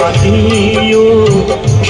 পাঠিও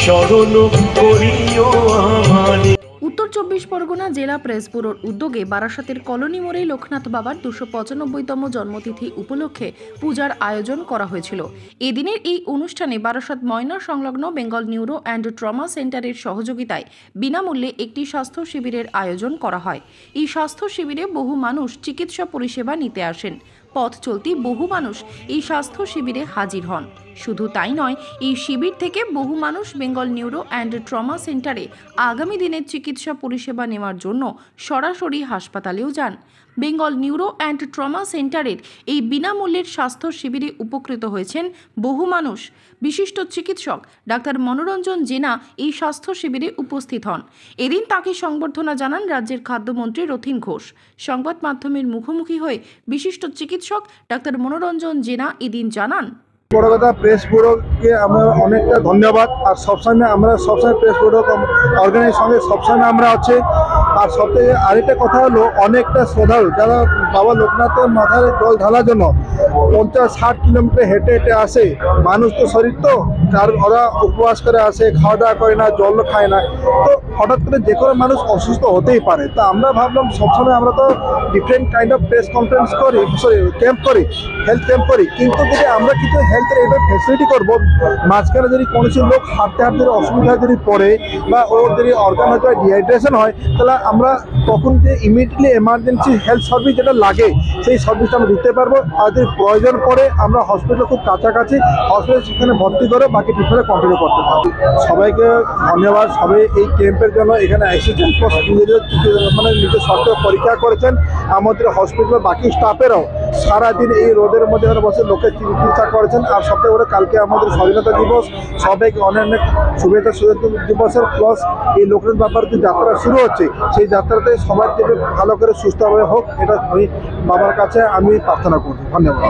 স্মরণ করিও আমারে। উত্তর 24 পরগনা জেলা প্রেস ব্যুরোর উদ্যোগে বারাসাতের কলোনি মোড়ে লোকনাথ বাবার 295তম জন্মতিথি উপলক্ষে পূজার আয়োজন করা হয়েছিল। এদিনের এই অনুষ্ঠানে বারাসাত ময়না সংলগ্ন বেঙ্গল নিউরো অ্যান্ড ট্রমা সেন্টারের সহযোগিতায় বিনামূল্যে একটি স্বাস্থ্য শিবিরের আয়োজন করা হয়। এই স্বাস্থ্য শিবিরে বহু মানুষ চিকিৎসা পরিষেবা নিতে আসেন। পথ চলতি বহু মানুষ এই স্বাস্থ্য শিবিরে হাজির হন। শুধু তাই নয়, এই শিবির থেকে বহু মানুষ বেঙ্গল নিউরো অ্যান্ড ট্রমা সেন্টারে আগামী দিনের চিকিৎসা পরিষেবা নেওয়ার জন্য সরাসরি হাসপাতালেও যান। বেঙ্গল নিউরো অ্যান্ড ট্রমা সেন্টারের এই বিনামূল্যের স্বাস্থ্য শিবিরে উপকৃত হয়েছেন বহু মানুষ। বিশিষ্ট চিকিৎসক ডাক্তার মনোরঞ্জন জেনা এই স্বাস্থ্য শিবিরে উপস্থিত হন। এদিন তাকে সংবর্ধনা জানান রাজ্যের খাদ্যমন্ত্রী রথীন ঘোষ। সংবাদ মাধ্যমের মুখোমুখি হয়ে বিশিষ্ট চিকিৎসক ডাক্তার মনোরঞ্জন জেনা এদিন জানান, বড় কথা প্রেস ব্যুরোকে আমরা অনেকটা ধন্যবাদ। আর সবসময় আমরা প্রেস ব্যুরো অর্গানাইজের সঙ্গে সবসময় আমরা আছি। আর সবথেকে আরেকটা কথা হলো, অনেকটা শ্রদ্ধালু যারা বাবা লোকনাথের মাথায় জল ঢালার জন্য 50-60 কিলোমিটার হেঁটে হেঁটে আসে। মানুষ তো শরীর তো, আর ওরা উপবাস করে আসে, খাওয়া দাওয়া করে না, জল খায় না, তো হঠাৎ করে যে কোনো মানুষ অসুস্থ হতেই পারে। তা আমরা ভাবলাম সবসময় আমরা তো different kind of press conference করি, ক্যাম্প করি, হেলথ ক্যাম্প করি, কিন্তু যদি আমরা কিছু হেলথের এবার ফেসিলিটি করবো, মাঝখানে যদি কোনো লোক হাঁটতে হাঁটতে অসুবিধা যদি পড়ে বা ওর যদি অর্গান হয়তো ডিহাইড্রেশন হয়, তাহলে আমরা তখন যে ইমিডিয়েটলি এমার্জেন্সি হেলথ সার্ভিস যেটা লাগে সেই সার্ভিসটা আমরা দিতে পারবো। আর যদি প্রয়োজন পড়ে আমরা হসপিটাল খুব কাছাকাছি, হসপিটাল সেখানে ভর্তি করে বাকি ট্রিটমেন্ট কন্টিনিউ করতে পারবো। সবাইকে ধন্যবাদ। সবাই এই ক্যাম্পের জন্য এখানে এসেছেন, নিজেদের নিজের স্বাস্থ্য পরীক্ষা করেছেন। আমাদের হসপিটালের বাকি স্টাফেরাও সারাদিন এই রোদের মধ্যে বসে লোকের চিকিৎসা করেছেন। আর সবথেকে বড়, কালকে আমাদের স্বাধীনতা দিবস, সবাইকে অনেক অনেক শুভেচ্ছা দিবসের। প্লাস এই লোকনাথ বাবার যে যাত্রা শুরু হচ্ছে, সেই যাত্রাতে সবার থেকে ভালো করে সুস্থভাবে হোক, এটা আমি বাবার কাছে আমি প্রার্থনা করছি। ধন্যবাদ।